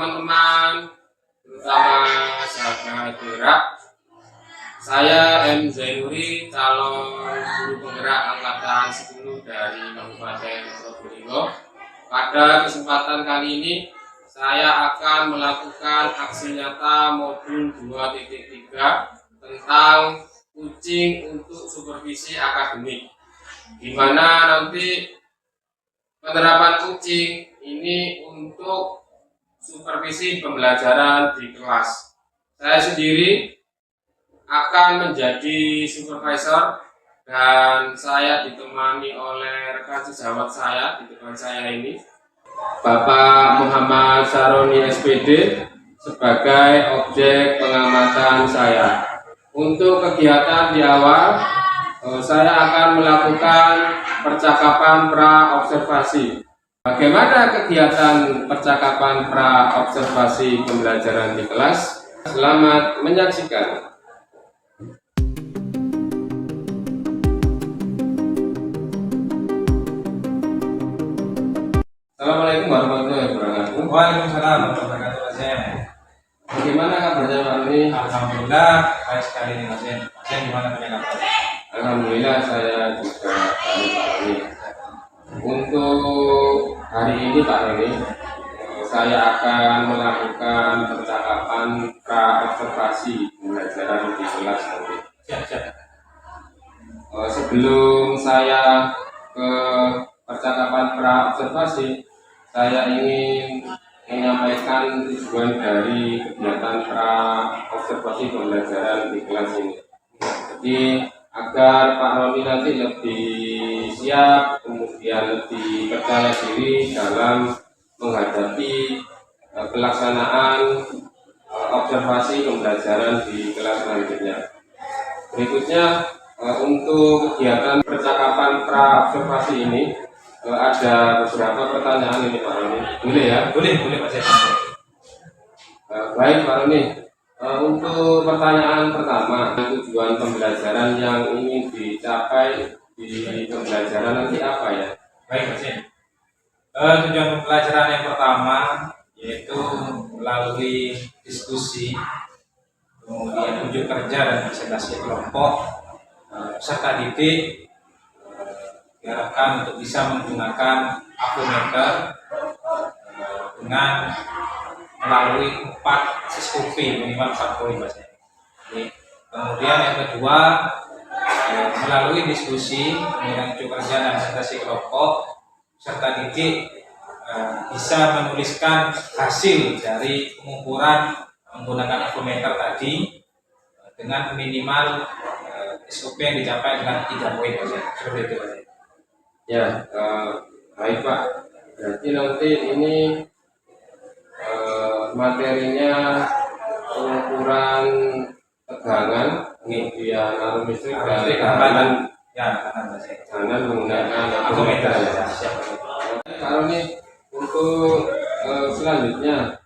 teman-teman, terutama sahabat gerak. Saya M. Zainuri, calon guru penggerak angkatan 10 dari Kabupaten Probolinggo. Pada kesempatan kali ini, saya akan melakukan aksi nyata modul 2.3 tentang kucing untuk supervisi akademik, di mana nanti penerapan kucing ini untuk supervisi pembelajaran di kelas. Saya sendiri akan menjadi supervisor dan saya ditemani oleh rekan sejawat saya di depan saya ini, Bapak Muhammad Saroni SPD sebagai objek pengamatan saya. Untuk kegiatan di awal, saya akan melakukan percakapan pra-observasi. Bagaimana kegiatan percakapan pra-observasi pembelajaran di kelas? Selamat menyaksikan. Assalamualaikum warahmatullahi wabarakatuh. Waalaikumsalam warahmatullahi wabarakatuh. Bagaimana kabarnya Pak ini? Alhamdulillah baik sekali nih Mas Yen. Mas Yen gimana punya kabar? Alhamdulillah saya juga baik Pak ini. Untuk hari ini Pak ini, saya akan melakukan percakapan pra-observasi pembelajaran di kelas nanti. Siap. Sebelum saya ke percakapan pra-observasi, saya ingin menyampaikan tujuan dari kegiatan pra-observasi pembelajaran di kelas ini. Jadi agar Pak Roni nanti lebih siap, kemudian lebih percaya diri dalam menghadapi pelaksanaan observasi pembelajaran di kelas selanjutnya. Berikutnya, untuk kegiatan percakapan pra-observasi ini ada beberapa pertanyaan ini Pak Roni. Boleh ya? Boleh Mas Yen. Baik Pak Roni. Untuk pertanyaan pertama, tujuan pembelajaran yang ingin dicapai di pembelajaran nanti apa ya? Baik Mas Yen. Tujuan pembelajaran yang pertama yaitu melalui diskusi, kemudian unjuk kerja dan presentasi kelompok, peserta didik diharapkan untuk bisa menggunakan Afrometer dengan melalui 4 SKP minimal 4 poin Mas. Kemudian yang kedua, melalui diskusi, kemudian unjuk kerja dan presentasi kelompok, peserta didik bisa menuliskan hasil dari pengukuran menggunakan Afrometer tadi dengan minimal SKP yang dicapai dengan 3 poin Mas. Seperti itu Mas. Ya, baik Pak. Berarti nanti ini materinya pengukuran tegangan, kemudian arus listrik dan tekanan menggunakan Afrometer ya. Kalau ini untuk selanjutnya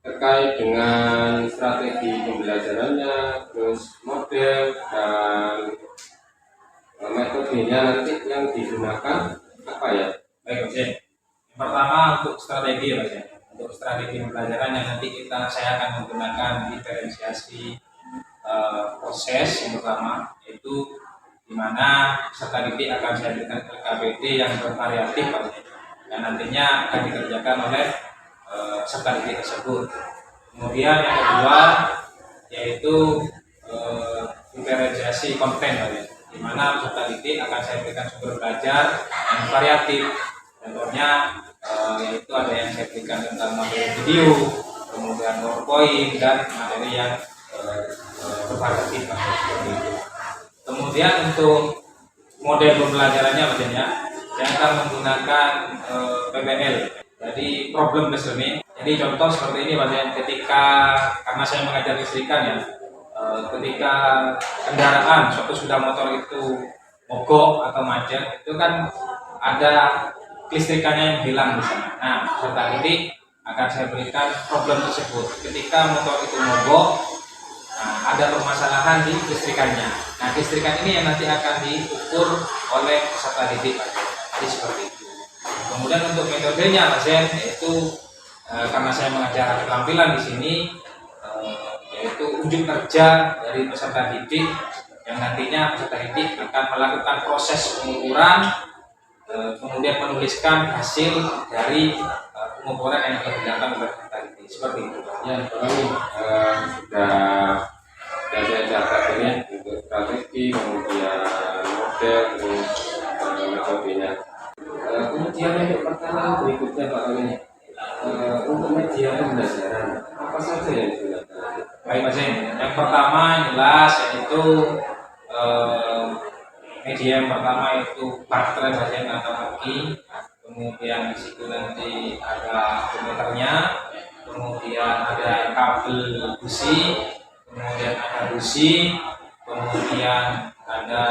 terkait dengan strategi pembelajarannya, terus model dan metodenya nanti yang digunakan apa ya? Baik Mas. Yang pertama untuk strategi Mas. Untuk strategi pembelajaran yang nanti saya akan menggunakan diferensiasi proses yang pertama, yaitu di mana peserta didik akan saya berikan LKPD yang bervariatif Mas, dan nantinya akan dikerjakan oleh peserta didik tersebut. Kemudian yang kedua yaitu diferensiasi konten Mas, di mana peserta didik akan saya berikan sumber belajar yang variatif. Contohnya yaitu ada yang saya berikan tentang materi video, kemudian PowerPoint dan materi yang bervariatif. Kemudian untuk model pembelajarannya Mas, saya akan menggunakan PBL. Jadi problem listening. Jadi contoh seperti ini Mas, ketika karena saya mengajar listrikan ya, ketika kendaraan suatu sepeda motor itu mogok atau macet, itu kan ada kelistrikannya yang hilang di sana. Nah, peserta didik akan saya berikan problem tersebut. Ketika motor itu mogok, ada permasalahan di kelistrikannya. Nah, kelistrikan ini yang nanti akan diukur oleh peserta didik. Jadi seperti itu. Kemudian untuk metodenya Mas, yaitu karena saya mengajar keterampilan di sini, yaitu unjuk kerja dari peserta didik yang nantinya peserta didik akan melakukan proses pengukuran, kemudian menuliskan hasil dari pengukuran yang telah dilakukan oleh peserta didik. Seperti itu. Ya, Pak Roni, sudah saya catat ini untuk strategi, kemudian model, terus metodenya. Kemudian untuk pertanyaan berikutnya Pak Roni, untuk media pembelajaran apa saja yang digunakan? Baik Mas Zain, yang pertama jelas yaitu media yang pertama itu baterai Mas Zain atau aki, kemudian di situ nanti ada komputernya, kemudian ada kabel busi, kemudian ada busi, kemudian ada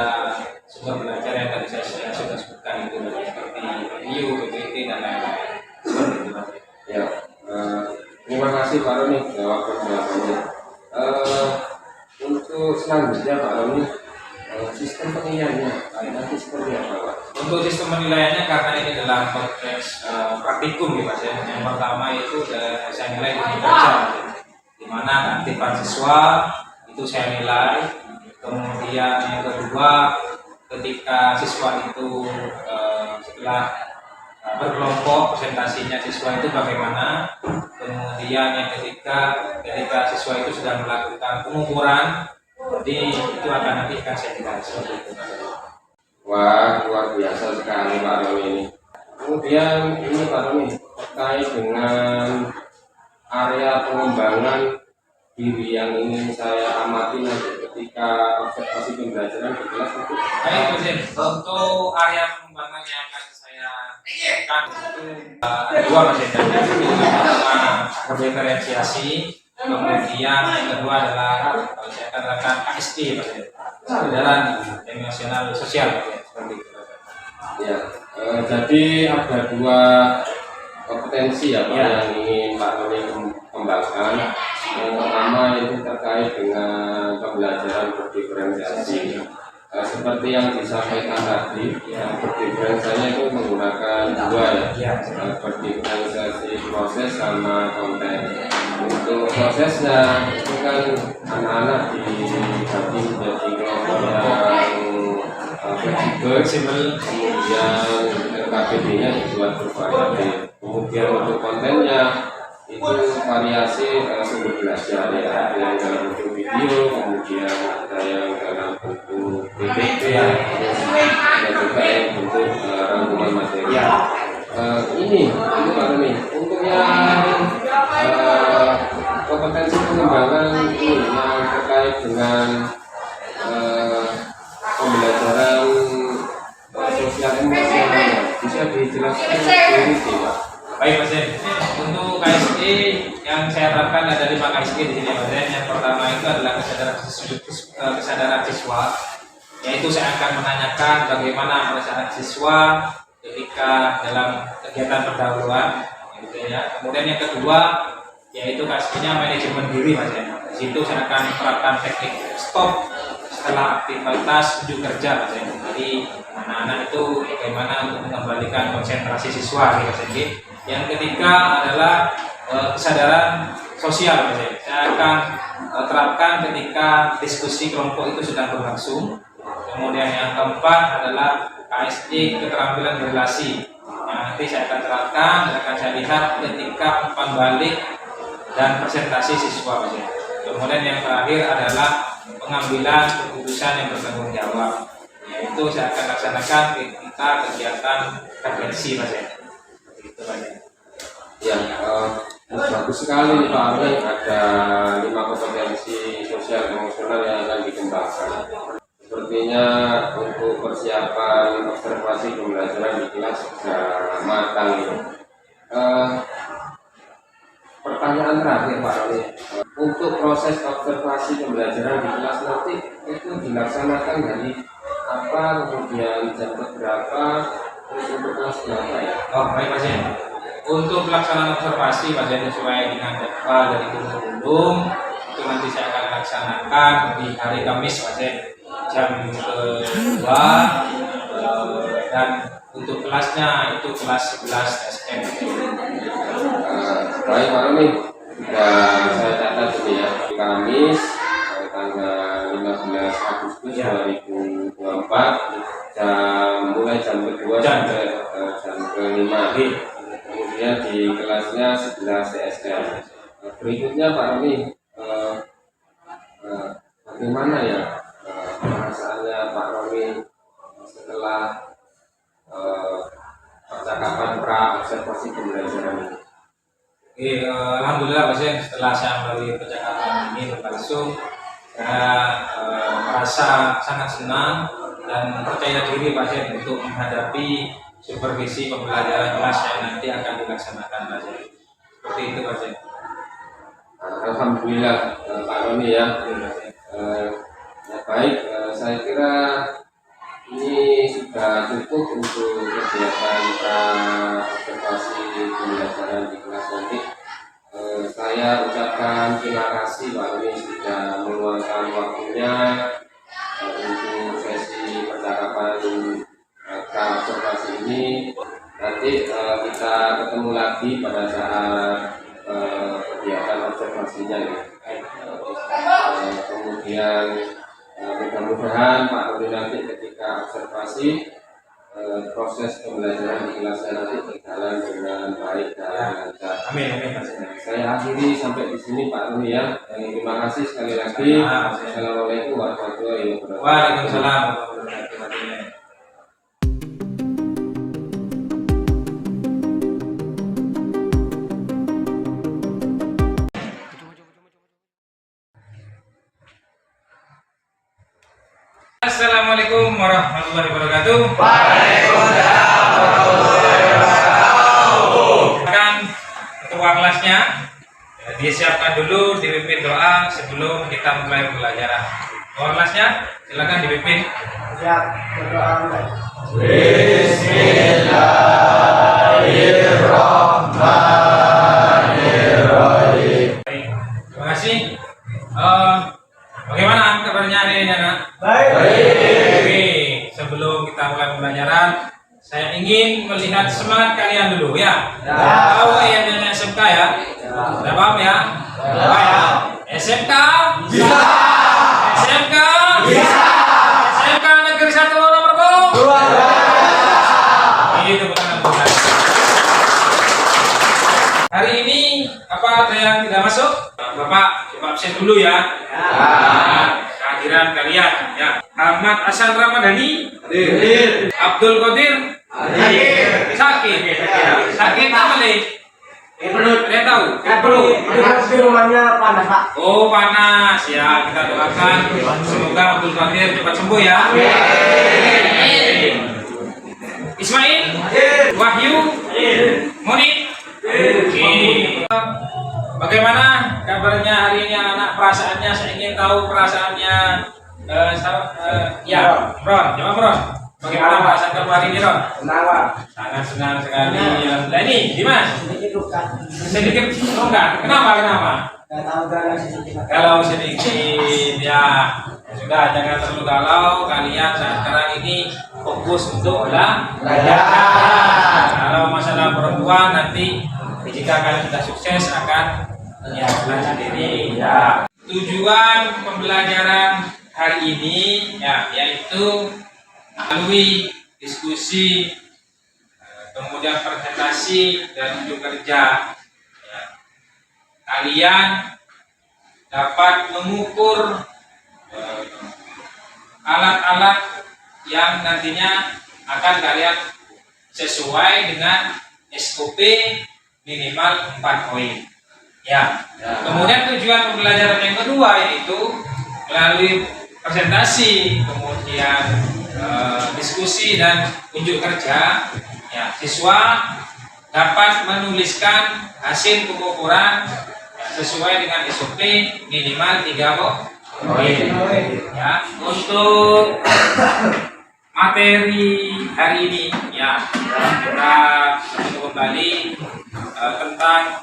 sumber belajar yang tadi saya sudah sebutkan itu seperti video, PPT dan lain-lain. Seperti itu Mas Zain. Ya, terima kasih Pak Roni jawab perjawabannya. Untuk selanjutnya Pak Roni, sistem penilaiannya nanti seperti apa Pak? Untuk sistem penilaiannya karena ini dalam konteks praktikum ya Mas ya. Yang pertama itu saya nilai di kerja, di mana keaktifan siswa itu saya nilai. Kemudian yang kedua, ketika siswa itu setelah berkelompok presentasinya siswa itu bagaimana. Kemudian yang ketiga, ketika siswa itu sudah melakukan pengukuran, jadi itu akan nanti akan saya nilai seperti itu. Wah, luar biasa sekali Pak Roni ini. Kemudian ini Pak Roni terkait dengan area pengembangan diri yang ingin saya amati nanti ketika observasi pembelajaran di kelas itu. Baik, Presiden. Untuk area pengembangan yang akan saya lakukan itu ada dua Presiden. Pertama berdiferensiasi, kemudian yang kedua adalah saya akan lakukan KSD Presiden. Kesadaran emosional sosial Presiden. Seperti itu. Ya, jadi ada dua kompetensi ya Pak yang ingin Pak Roni kembangkan. Yang pertama itu terkait dengan pembelajaran berdiferensiasi. Seperti yang disampaikan tadi, yang berdiferensiasinya itu menggunakan dua ya, berdiferensiasi proses sama konten. Untuk prosesnya itu kan anak-anak dibagi menjadi kelompok yang fleksibel, kemudian KPD-nya dibuat bervariasi. Kemudian untuk kontennya itu variasi sumber belajar ya, ada yang dalam bentuk video, kemudian ada yang dalam bentuk PPT, dan juga yang bentuk rangkuman materi. Ini Pak Roni, untuk yang kompetensi pengembangan ini yang terkait dengan pembelajaran sosial emosional, bisa dijelaskan lebih Pak? Baik Mas Zain, untuk KSD yang saya terapkan ada 5 KSD di sini Mas Zain. Yang pertama itu adalah kesadaran siswa, yaitu saya akan menanyakan bagaimana perasaan siswa ketika dalam kegiatan pendahuluan, gitu ya. Kemudian yang kedua yaitu KSD-nya manajemen diri Mas Zain. Di situ saya akan menerapkan teknik stop setelah aktivitas unjuk kerja Mas Zain. Jadi anak-anak itu bagaimana untuk mengembalikan konsentrasi siswa gitu Mas Zain. Yang ketiga adalah kesadaran sosial Mas Zain. Saya akan terapkan ketika diskusi kelompok itu sedang berlangsung. Kemudian yang keempat adalah KSD keterampilan berrelasi. Yang nanti saya akan terapkan dan akan saya lihat ketika umpan balik dan presentasi siswa Mas Zain. Kemudian yang terakhir adalah pengambilan keputusan yang bertanggung jawab, yaitu saya akan laksanakan ketika kegiatan referensi Mas Zain. Itu banyak. Ya, bagus sekali nih Pak Roni, ada 5 kompetensi sosial emosional yang akan dikembangkan. Sepertinya untuk persiapan observasi pembelajaran di kelas sudah matang ini. Pertanyaan terakhir Pak Roni, untuk proses observasi pembelajaran di kelas nanti itu dilaksanakan dari apa, kemudian jam berapa, terus untuk kelas berapa ya? Oh baik Mas Zain. Untuk pelaksanaan observasi Mas Zain sesuai dengan jadwal dari gunung-gunung itu nanti saya akan laksanakan di hari Kamis Mas Zain jam kedua, dan untuk kelasnya itu kelas 11 SM. Baik Pak Roni, sudah saya catat ini ya. Kamis tanggal 15 Agustus 2024 mulai jam kedua sampai jam kelima. Kemudian di kelasnya 11 CSR. Berikutnya Pak Roni, bagaimana ya perasaannya Pak Roni setelah percakapan pra observasi pembelajaran ini? Alhamdulillah pasien, setelah saya melalui percakapan ini berlangsung, saya merasa sangat senang dan percaya diri pasien untuk menghadapi supervisi pembelajaran kelas yang nanti akan dilaksanakan pasien. Seperti itu pasien. Alhamdulillah Pak Roni ya. Baik, saya kira ini sudah cukup untuk kegiatan observasi pembelajaran di kelas nanti. Saya ucapkan terima kasih Pak Roni sudah meluangkan waktunya untuk sesi percakapan observasi ini. Nanti kita ketemu lagi pada saat kegiatan observasinya ya. Kemudian mudah-mudahan Pak Roni nanti ketika observasi proses pembelajaran di kelasnya nanti berjalan dengan baik dan lancar. Amin, amin. Saya akhiri sampai di sini Pak Roni ya. Terima kasih sekali lagi. Assalamualaikum warahmatullahi wabarakatuh. Waalaikumsalam warahmatullahi wabarakatuh. Assalamualaikum warahmatullahi wabarakatuh. Waalaikumsalam warahmatullahi wabarakatuh. Silakan ketua kelasnya disiapkan dulu, dipimpin doa sebelum kita mulai pembelajaran. Ketua kelasnya silakan dipimpin. Siap, berdoa mulai. Bismillahirrahmanirrahim. Baik, terima kasih. Bagaimana kabarnya hari ini anak? Baik. Oke, sebelum kita mulai pembelajaran, saya ingin melihat semangat kalian dulu ya. Tahu yang SMK ya? Sudah paham ya? Apa ya? SMK? Bisa. SMK? Bisa. SMK Negeri 1 nomor berapa? 2. Itu bukan. Hari ini apa ada yang tidak masuk? Bapak coba absen dulu ya. Kehadiran kalian ya. Ahmad Hasan Ramadhani, Hadir. Abdul Qadir, Hadir. Sakit. Sakit apa nih? Ada yang tahu? Di rumahnya panas, Pak. Oh panas ya, kita doakan semoga Abdul Qadir cepat sembuh ya. Ismail, Wahyu, Munib. Oke. Bagaimana kabarnya hari ini anak-anak, perasaannya? Saya ingin tahu perasaannya. Ya, Ron, coba Ron. Bagaimana perasaan kamu hari ini, Ron? Senang, Pak. Sangat senang sekali. Alhamdulillah. Ini, Dimas. Sedikit enggak. Kenapa? Gak tahu gak sedikit. Kalau sedikit ya sudah, jangan terlalu galau. Kalian saat sekarang ini fokus untuk belajar. Kalau masalah perempuan nanti jika kalian sudah sukses akan ya belajar sendiri ya. Tujuan pembelajaran hari ini ya yaitu melalui diskusi, kemudian presentasi dan unjuk kerja. Ya. Kalian dapat mengukur alat-alat yang nantinya akan kalian sesuai dengan SOP minimal 4 poin. Ya. Kemudian tujuan pembelajaran yang kedua yaitu melalui presentasi, kemudian diskusi dan unjuk kerja. Ya, siswa dapat menuliskan hasil pengukuran sesuai dengan SOP minimal 3 poin. Ya, untuk materi hari ini ya kita kembali tentang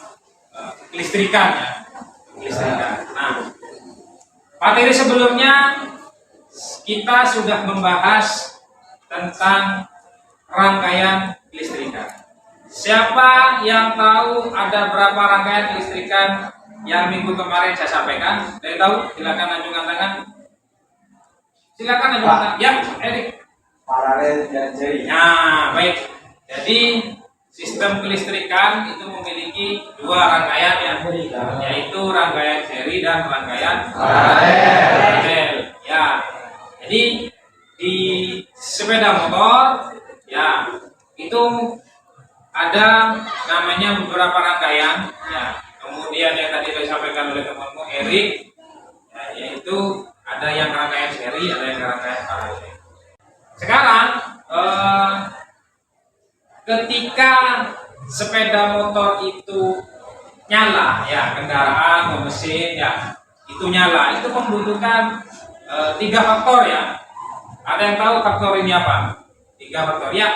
kelistrikan ya. Kelistrikan. Nah, materi sebelumnya kita sudah membahas tentang rangkaian kelistrikan. Siapa yang tahu ada berapa rangkaian kelistrikan yang minggu kemarin saya sampaikan? Ada yang tahu? Silakan ajukan tangan. Silakan ajukan tangan. Ya, Erik. Paralel dan seri. Nah, baik. Jadi sistem kelistrikan itu memiliki dua rangkaian ya, yaitu rangkaian seri dan rangkaian paralel. Ya. Jadi di sepeda motor ya itu ada namanya beberapa rangkaian ya. Kemudian yang tadi disampaikan oleh temanmu Erik ya, yaitu ada yang rangkaian seri, ada yang rangkaian paralel. Sekarang ketika sepeda motor itu nyala ya, kendaraan mesin ya itu nyala, itu membutuhkan 3 faktor ya. Ada yang tahu faktor ini apa? 3 faktor ya.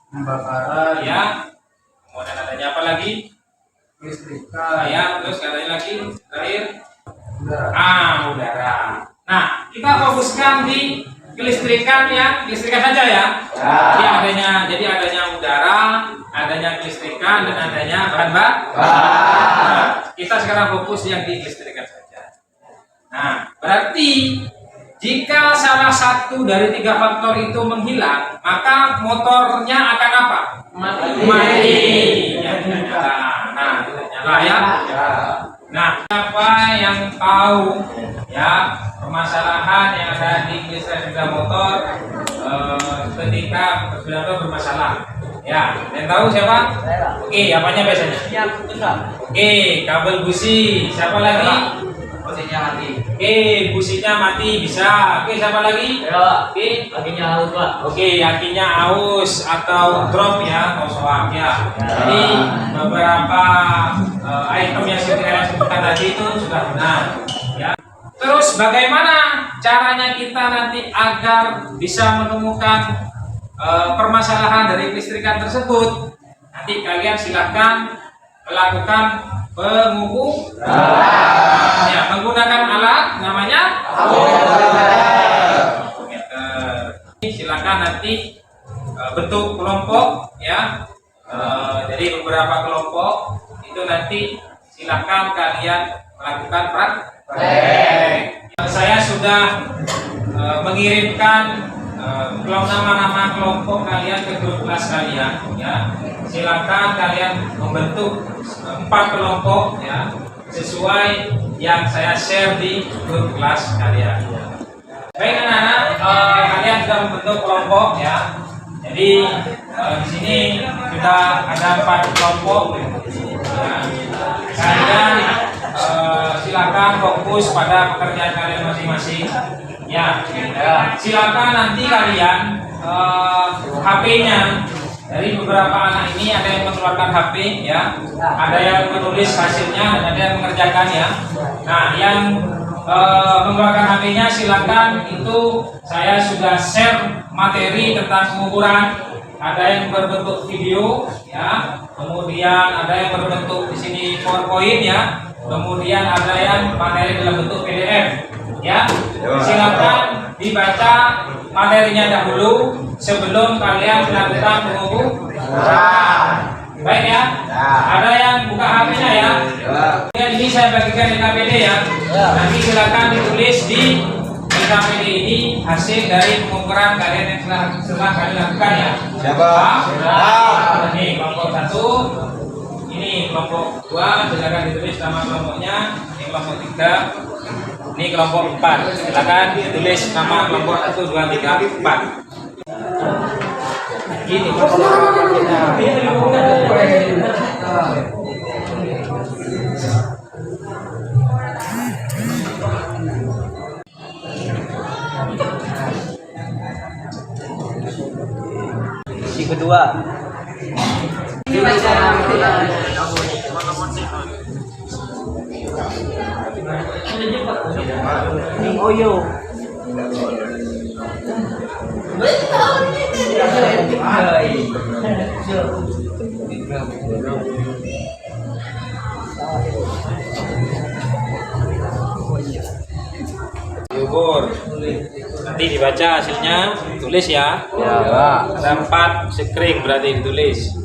Pembakaran. Ya. Kemudian adanya apa lagi? Listrikan. Ya, terus katanya lagi terakhir Udara. udara. Nah, kita fokuskan di kelistrikan ya, kelistrikan saja ya. Jadi adanya udara, adanya kelistrikan dan adanya bahan bakar. Nah, kita sekarang fokus yang di kelistrikan saja. Nah, berarti jika salah satu dari 3 faktor itu menghilang, maka motornya akan apa? Mati. Ya, tidak nyala. Nah, tidak nyala ya. Nah, siapa yang tahu ya permasalahan yang ada di kelistrikan sepeda motor ketika sepeda motor bermasalah? Ya, yang tahu siapa? Oke, apanya biasanya? Oke, kabel busi. Siapa lagi? Posisinya mati. Oke, businya mati bisa. Oke, siapa lagi? Oke, Akhirnya harus Pak. Oke, akinya aus atau drop ya, atau soak ya. Jadi beberapa item yang saya sebutkan tadi itu sudah benar. Ya. Terus bagaimana caranya kita nanti agar bisa menemukan permasalahan dari kelistrikan tersebut? Nanti kalian silakan melakukan pengukuran. Ya, menggunakan alat namanya silakan nanti bentuk kelompok ya. Jadi beberapa kelompok itu nanti silakan kalian melakukan praktek. Saya sudah mengirimkan nama-nama kelompok kalian ke grup kelas kalian ya. Silakan kalian membentuk 4 kelompok ya sesuai yang saya share di grup kelas kalian. Baik anak-anak, kalian sudah membentuk kelompok ya. Jadi di sini sudah ada 4 kelompok. Ya. Kalian silakan fokus pada pekerjaan kalian masing-masing. Ya, silakan nanti kalian HP-nya dari beberapa anak ini ada yang mengeluarkan HP ya, ada yang menulis hasilnya dan ada yang mengerjakannya. Nah, yang mengeluarkan HP-nya silakan, itu saya sudah share materi tentang pengukuran. Ada yang berbentuk video ya, kemudian ada yang berbentuk di sini PowerPoint ya, kemudian ada yang materi dalam bentuk PDF ya. Silakan dibaca materinya dahulu sebelum kalian melakukan pengukuran. Baik ya. Ada yang buka HP-nya ya. Dan ini saya bagikan di KPD ya. Nanti silakan ditulis di KPD ini hasil dari pengukuran kalian yang telah kalian lakukan ya. Siapa? Ini kelompok 1, ini kelompok 2, silakan ditulis nama kelompoknya. Ini kelompok 3, ini kelompok 4. Silakan ditulis nama kelompok 1, 2, 3, 4. Gini. Isi kedua. Oyo. Diukur. Nanti dibaca hasilnya, tulis ya. Ya, Pak. Ada 4 sekring berarti ditulis.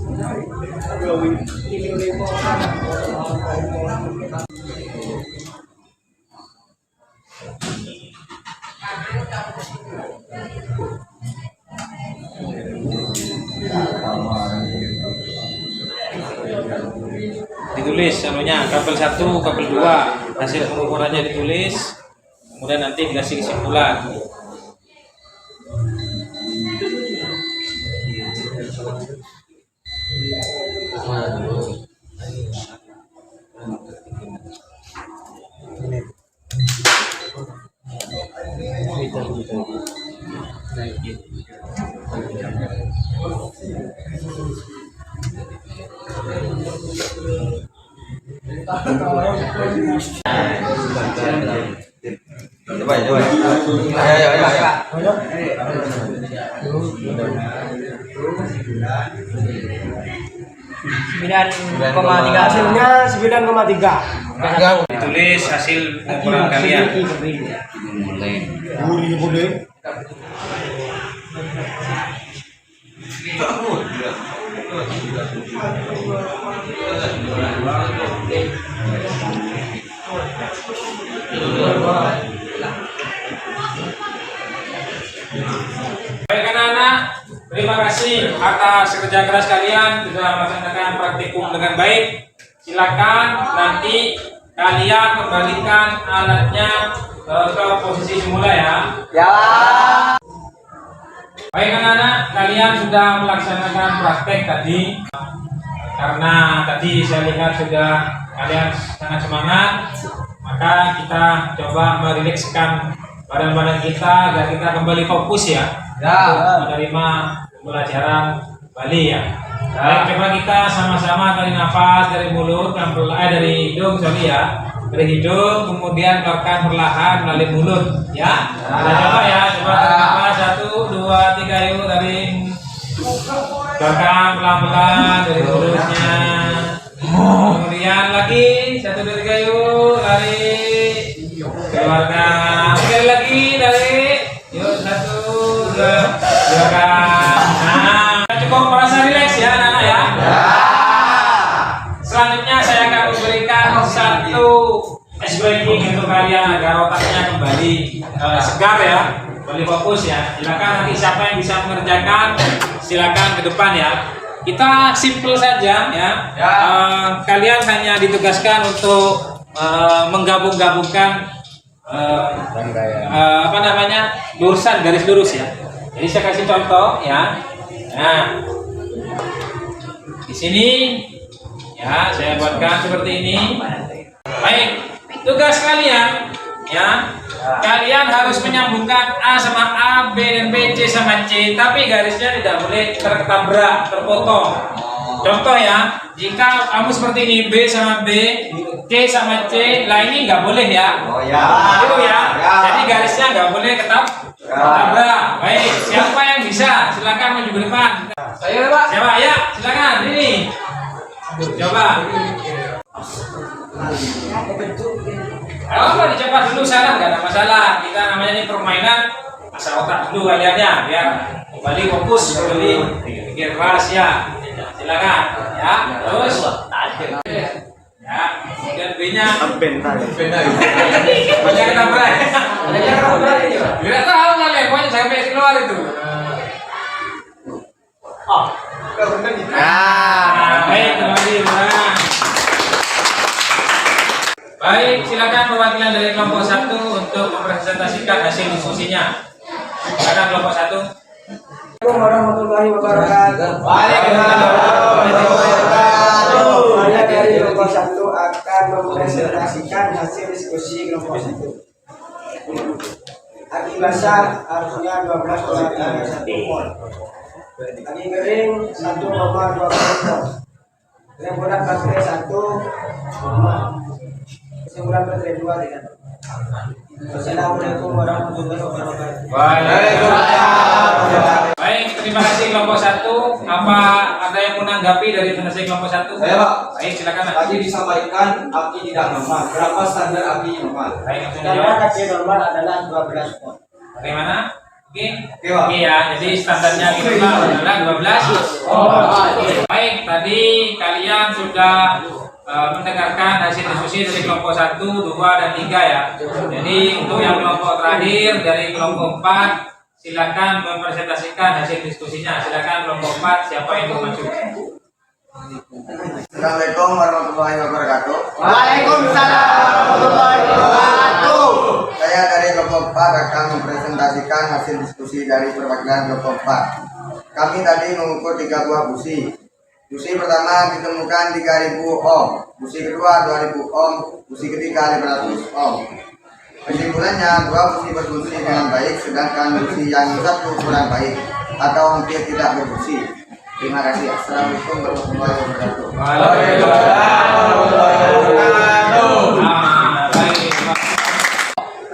Ditulis anunya kabel 1, kabel 2, hasil pengukurannya ditulis, kemudian nanti dikasih kesimpulan. Coba. Ayo. 9,3. Hasilnya 9,3. Ditulis hasil pengukuran kalian. Baik anak-anak, terima kasih atas kerja keras kalian sudah melaksanakan praktikum dengan baik. Silakan nanti kalian kembalikan alatnya ke posisi semula ya. Ya. Baik anak-anak, kalian sudah melaksanakan praktek tadi. Karena tadi saya lihat sudah kalian sangat semangat, maka kita coba merilekskan badan-badan kita agar kita kembali fokus ya, untuk menerima pembelajaran Bali ya. Baik, coba kita sama-sama tarik nafas dari mulut, dari hidung, dari hidung, kemudian keluarkan perlahan melalui mulut ya. Kita coba ya, coba tarik nafas 1, 2, 3, yuk tarik. Keluarkan pelan-pelan dari mulutnya. Kemudian lagi 1, 2, 3, yuk tarik. Keluarkan. Sekali lagi tarik. Yuk 1, 2, keluarkan. Nah, cukup merasa rileks ya anak-anak ya. Selanjutnya saya akan memberikan satu ice breaking untuk kalian agar otaknya kembali segar ya, kembali fokus ya. Silakan nanti siapa yang bisa mengerjakan silakan ke depan ya. Kita simple saja ya. Kalian hanya ditugaskan untuk menggabung-gabungkan lurusan garis lurus ya. Jadi saya kasih contoh ya. Nah, di sini ya saya buatkan seperti ini. Baik, tugas kalian ya. Kalian harus menyambungkan A sama A, B dan B, C sama C, tapi garisnya tidak boleh terketabrak, terpotong. Contoh ya, jika kamu seperti ini B sama B, C sama C, lah ini nggak boleh ya. Itu ya. Jadi garisnya nggak boleh ketabrak. Baik, siapa yang bisa? Silakan maju ke depan. Saya Pak. Siapa? Ya, silakan. Ini. Coba. Kalau dicoba dulu salah nggak ada masalah. Kita namanya ini permainan asal otak dulu kaliannya biar kembali fokus, kembali pikir keras ya. Silakan ya. Terus ya, kemudian B-nya banyak ketabrak. Tidak tahu kalian, pokoknya sampai keluar itu. Nah, baik, terima kasih. Baik, silakan perwakilan dari kelompok 1 untuk mempresentasikan hasil diskusinya. Silakan kelompok 1. Assalamualaikum warahmatullahi wabarakatuh. Saya dari kelompok 1 akan mempresentasikan hasil diskusi kelompok 1. Aki basah harusnya 12,1 mol. Aki kering 1,20 mol. Kesimpulan baterai 1 mol. Kesimpulan baterai 2 tidak. Assalamualaikum warahmatullahi wabarakatuh. Waalaikumsalam. Baik, terima kasih kelompok 1. Apa ada yang menanggapi dari penasihat kelompok 1? Saya Pak. Baik, silakan. Tadi disampaikan aki tidak normal. Berapa standar aki normal? Baik, langsung Standar dijawab. aki normal adalah 12 volt. Bagaimana? Oke, Oke, Pak. oke ya. Jadi standarnya gitu Pak adalah 12. Baik, tadi kalian sudah mendengarkan hasil diskusi dari kelompok 1, 2, dan 3 ya. Jadi untuk yang kelompok terakhir dari kelompok 4, silakan mempresentasikan hasil diskusinya. Silakan kelompok 4, siapa yang mau maju? Assalamualaikum warahmatullahi wabarakatuh. Waalaikumsalam warahmatullahi wabarakatuh. Saya dari kelompok 4 akan mempresentasikan hasil diskusi dari perwakilan kelompok 4. Kami tadi mengukur 3 buah busi. Busi pertama ditemukan 3000 ohm, busi kedua 2000 ohm, busi ketiga 500 ohm. Kesimpulannya, 2 busi berfungsi dengan baik, sedangkan busi yang satu kurang baik atau hampir tidak berfungsi. Terima kasih. Assalamualaikum warahmatullahi wabarakatuh.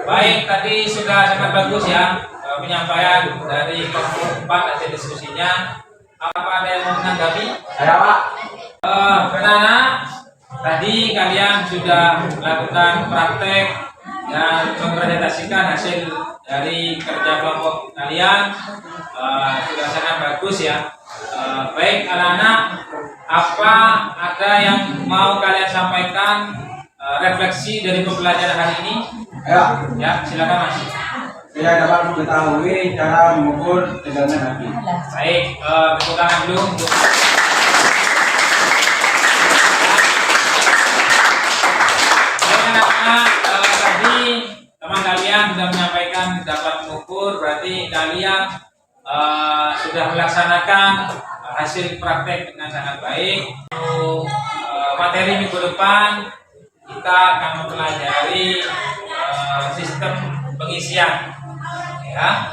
Baik, tadi sudah sangat bagus ya penyampaian dari kelompok 4 hasil diskusinya. Apa ada yang mau menanggapi? Saya Pak. Anak-anak, tadi kalian sudah melakukan praktek dan mempresentasikan hasil dari kerja kelompok kalian. Sudah sangat bagus ya. Baik anak-anak, apa ada yang mau kalian sampaikan refleksi dari pembelajaran hari ini? Ya, silakan Mas. Saya dapat mengetahui cara mengukur tegangan api. Baik, tepuk tangan dulu untuk baik anak-anak, tadi teman kalian sudah menyampaikan dapat mengukur, berarti kalian sudah melaksanakan hasil praktek dengan sangat baik. Untuk materi minggu depan kita akan mempelajari sistem pengisian ya.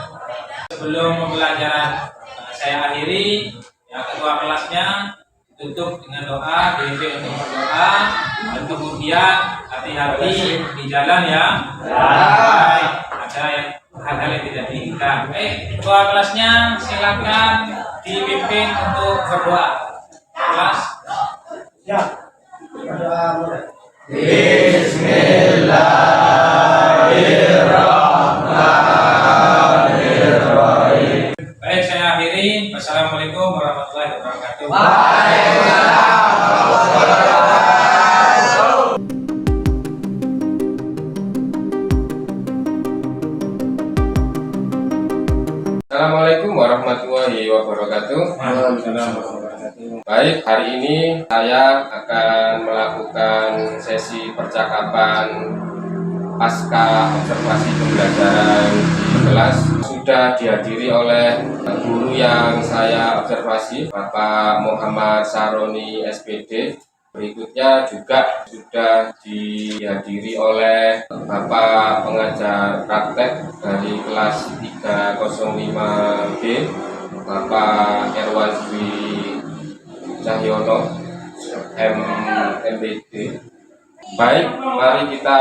Sebelum pembelajaran saya akhiri, yang ketua kelasnya tutup dengan doa, DP untuk berdoa, dan kemudian hati-hati di jalan ya. Baik, ada yang hal-hal yang tidak diinginkan. Baik, ketua kelasnya silakan dipimpin untuk berdoa. Kelas. Ya. Berdoa mulai. Baik, saya akhiri. Wassalamualaikum warahmatullahi wabarakatuh. Assalamualaikum warahmatullahi wabarakatuh. Baik, hari ini saya akan melakukan sesi percakapan pasca observasi pembelajaran di kelas. Sudah dihadiri oleh guru yang saya observasi, Bapak Muhammad Saroni SPD. Berikutnya juga sudah dihadiri oleh Bapak pengajar praktek dari kelas 305B, Bapak Erwan Dwi Cahyono, MPD. Baik, mari kita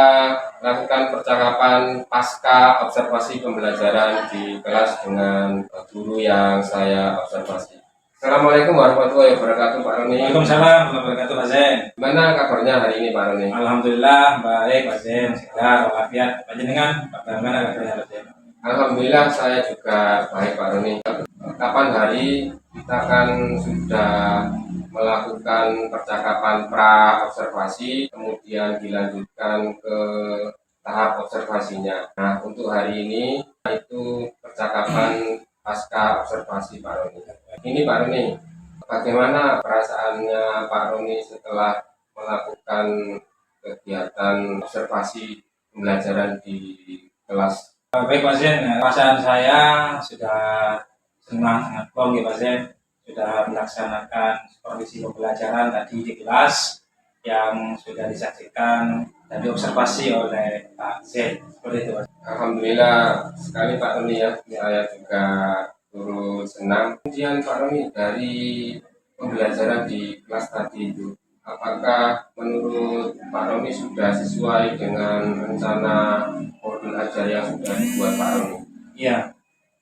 lakukan percakapan pasca observasi pembelajaran di kelas dengan guru yang saya observasi. Assalamualaikum warahmatullahi wabarakatuh, Pak Roni. Waalaikumsalam warahmatullahi wabarakatuh, Pak Zen. Gimana kabarnya hari ini, Pak Roni? Alhamdulillah baik, Pak Zen. Sehat walafiat. Panjenengan bagaimana kabarnya, Pak Zen? Alhamdulillah saya juga baik, Pak Roni. Kapan hari kita kan sudah melakukan percakapan pra observasi, kemudian dilanjutkan ke tahap observasinya. Nah, untuk hari ini itu percakapan pasca observasi, Pak Roni. Ini Pak Roni, bagaimana perasaannya Pak Roni setelah melakukan kegiatan observasi pembelajaran di kelas? Baik, Pak Zen. Perasaan saya sudah senang, sangat plong ya, Pak Zen. Sudah melaksanakan kondisi pembelajaran tadi di kelas yang sudah disaksikan dan diobservasi oleh Pak Zen. Seperti itu, Pak. Alhamdulillah sekali Pak Roni ya, saya juga turut senang. Kemudian Pak Roni, dari pembelajaran di kelas tadi itu, apakah menurut Pak Roni sudah sesuai dengan rencana modul ajar yang sudah dibuat Pak Roni? Iya,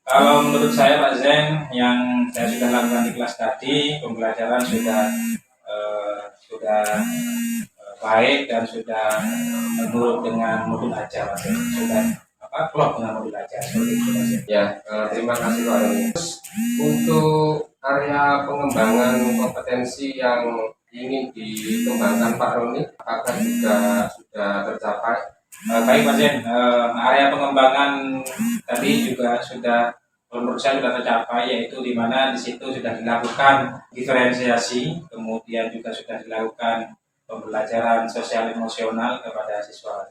kalau menurut saya Pak Zen, yang saya sudah lakukan di kelas tadi, pembelajaran sudah baik dan sudah menurut dengan modul ajar, Pak Zen. Sudah klop dengan modul belajar seperti itu Mas. Ya, terima kasih Pak Roni. Terus untuk area pengembangan kompetensi yang ingin dikembangkan Pak Roni, apakah juga sudah tercapai? Baik Mas Zen, area pengembangan tadi juga sudah menurut saya sudah tercapai, yaitu di mana di situ sudah dilakukan diferensiasi, kemudian juga sudah dilakukan pembelajaran sosial emosional kepada siswa.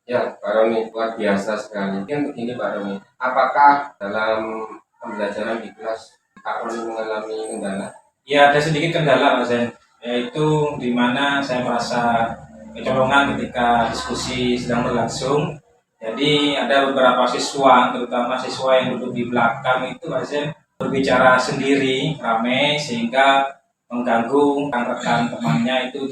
Ya, Pak Roni, luar biasa sekali. Yang begini Pak Roni, apakah dalam pembelajaran di kelas Pak Roni mengalami kendala? Ya, ada sedikit kendala Mas Zen, yaitu di mana saya merasa kecolongan ketika diskusi sedang berlangsung. Jadi ada beberapa siswa, terutama siswa yang duduk di belakang itu Mas Zen, berbicara sendiri, ramai, sehingga mengganggu rekan-rekan temannya itu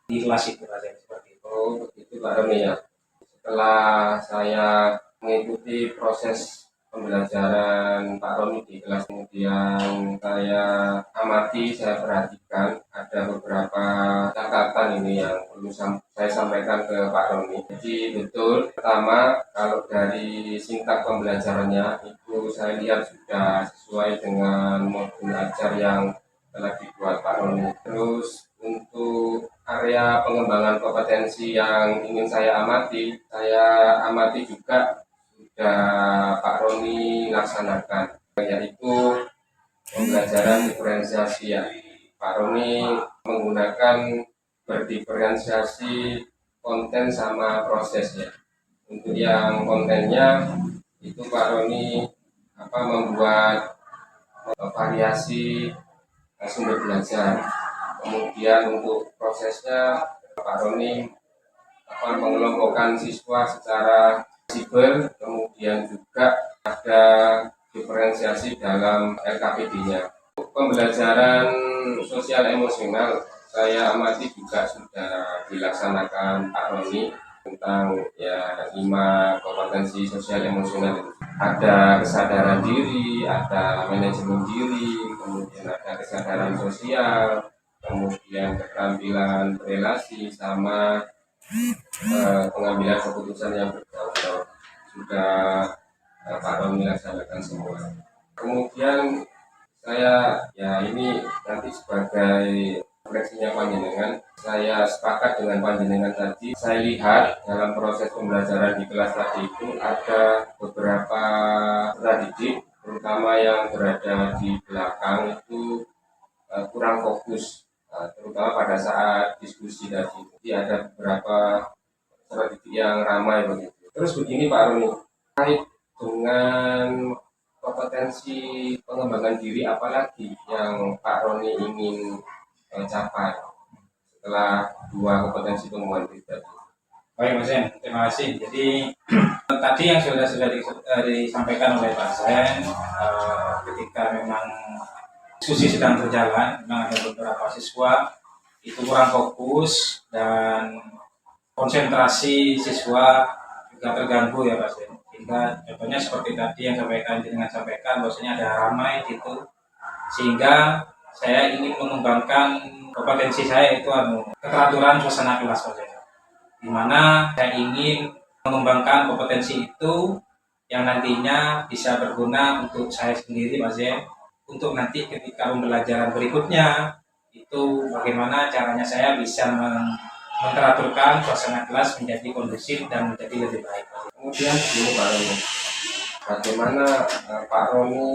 di kelas itu Mas Zen, seperti itu. Oh, begitu Pak Roni ya. Setelah saya mengikuti proses pembelajaran Pak Roni di kelas, kemudian saya amati, saya perhatikan ada beberapa catatan ini yang perlu saya sampaikan ke Pak Roni. Jadi betul, pertama kalau dari singkat pembelajarannya itu saya lihat sudah sesuai dengan modul ajar yang telah dibuat Pak Roni. Terus untuk area pengembangan kompetensi yang ingin saya amati juga sudah Pak Roni laksanakan, yaitu pembelajaran diferensiasi ya. Pak Roni menggunakan berdiferensiasi konten sama prosesnya. Untuk yang kontennya itu Pak Roni membuat variasi sumber belajar. Kemudian untuk prosesnya Pak Roni mengelompokkan siswa secara fleksibel, kemudian juga ada diferensiasi dalam LKPD-nya. Pembelajaran sosial emosional saya amati juga sudah dilaksanakan Pak Roni tentang ya 5 kompetensi sosial emosional itu. Ada kesadaran diri, ada manajemen diri, kemudian ada kesadaran sosial, kemudian keterampilan relasi, sama pengambilan keputusan yang bertanggung jawab. Sudah Pak Roni laksanakan semua. Kemudian saya ya ini nanti sebagai refleksinya panjenengan, saya sepakat dengan panjenengan tadi. Saya lihat dalam proses pembelajaran di kelas tadi itu ada beberapa peserta didik, terutama yang berada di belakang itu kurang fokus, terutama pada saat diskusi tadi. Jadi ada beberapa peserta didik yang ramai begitu. Terus begini Pak Roni, terkait dengan kompetensi pengembangan diri apalagi yang Pak Roni ingin capai setelah 2 kompetensi pengembangan diri tadi? Baik Mas Zen, terima kasih. Jadi tadi yang sudah disampaikan oleh Pak Zen, ketika memang diskusi sedang berjalan, memang ada beberapa siswa itu kurang fokus dan konsentrasi siswa juga terganggu ya Pak Zen. Sehingga contohnya seperti tadi yang sampaikan bahwasanya ada ramai gitu, sehingga saya ingin mengembangkan kompetensi saya itu keteraturan suasana kelas Pak Zen, di mana saya ingin mengembangkan kompetensi itu yang nantinya bisa berguna untuk saya sendiri Pak Zen, untuk nanti ketika pembelajaran berikutnya itu bagaimana caranya saya bisa menteraturkan suasana kelas menjadi kondusif dan menjadi lebih baik. Kemudian begini Pak Roni, bagaimana Pak Roni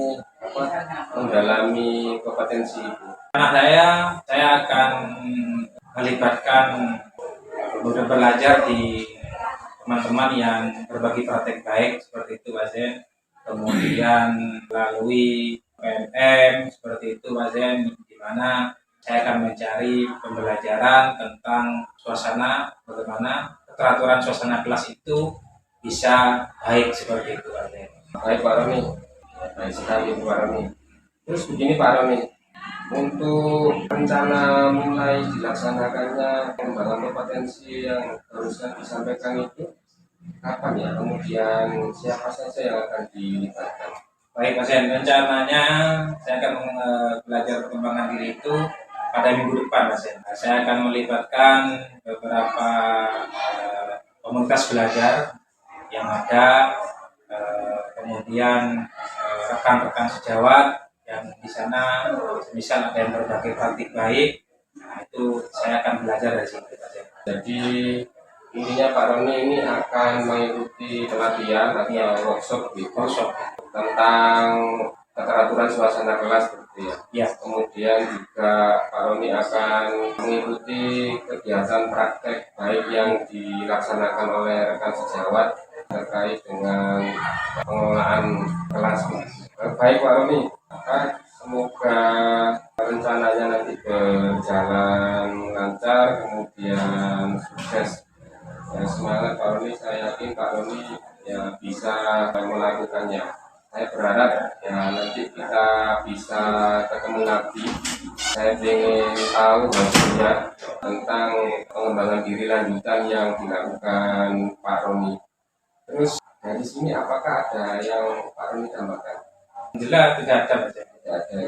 mendalami kompetensi itu? Anak saya akan melibatkan belajar di teman-teman yang berbagi praktek baik seperti itu Pak Zen, kemudian melalui PMM seperti itu Pak Zen, di mana saya akan mencari pembelajaran tentang suasana, bagaimana keteraturan suasana kelas itu bisa baik seperti itu Pak Zen. Baik Pak Roni, baik sekali Pak Roni. Terus begini Pak Roni, untuk rencana mulai dilaksanakannya pengembangan kompetensi yang barusan disampaikan itu kapan ya? Kemudian siapa saja yang akan dilibatkan? Baik Pak Zen, rencananya saya akan belajar perkembangan diri itu pada minggu depan Pak Zen. Saya akan melibatkan beberapa komunitas belajar yang ada kemudian rekan-rekan sejawat yang di sana misal ada yang berbagi praktik baik, nah itu saya akan belajar dari situ Pak Sen. Jadi intinya Pak Roni ini akan mengikuti pelatihan atau workshop gitu tentang keteraturan suasana kelas gitu ya. Ya, Kemudian juga Pak Roni akan mengikuti kegiatan praktek baik yang dilaksanakan oleh rekan sejawat terkait dengan pengelolaan kelas. Baik Pak Roni, semoga rencananya nanti berjalan lancar, kemudian sukses. Ya, semangat Pak Roni, saya yakin Pak Roni ya bisa melakukannya. Saya berharap ya nanti kita bisa ketemu lagi. Saya ingin tahu hasilnya tentang pengembangan diri lanjutan yang dilakukan Pak Roni. Terus dari sini apakah ada yang Pak Roni tambahkan? jelas tidak ada Pak Sen. Tidak ada.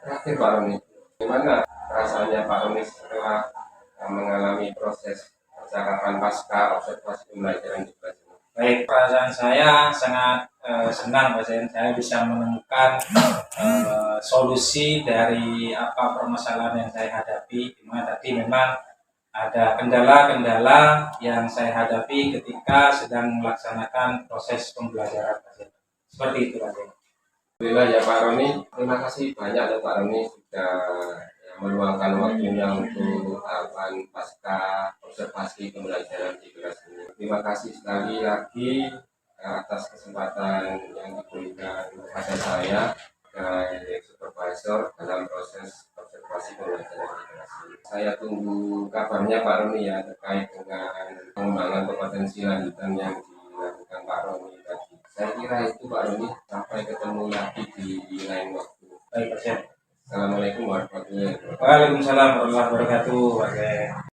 Terakhir Pak Roni, gimana rasanya Pak Roni setelah mengalami proses percakapan pasca observasi pembelajaran di kelas ini? Baik, perasaan saya sangat senang Pak Sen. Saya bisa menemukan solusi dari apa permasalahan yang saya hadapi. Dimana tadi memang ada kendala-kendala yang saya hadapi ketika sedang melaksanakan proses pembelajaran Pak Sen. Seperti itu Pak Sen. Alhamdulillah ya Pak Roni, terima kasih banyak ya Pak Roni sudah ya, meluangkan waktunya untuk tahapan pasca observasi pembelajaran di kelas ini. Terima kasih sekali lagi atas kesempatan yang diberikan kepada saya sebagai supervisor dalam proses observasi pembelajaran di kelas ini. Saya tunggu kabarnya Pak Roni ya terkait dengan pengembangan kompetensi lanjutan yang dilakukan Pak Roni tadi. Saya kira itu Pak Roni, sampai ketemu lagi di lain waktu. Baik Pak Sen. Assalamualaikum warahmatullahi wabarakatuh. Waalaikumsalam warahmatullahi wabarakatuh Pak Sen.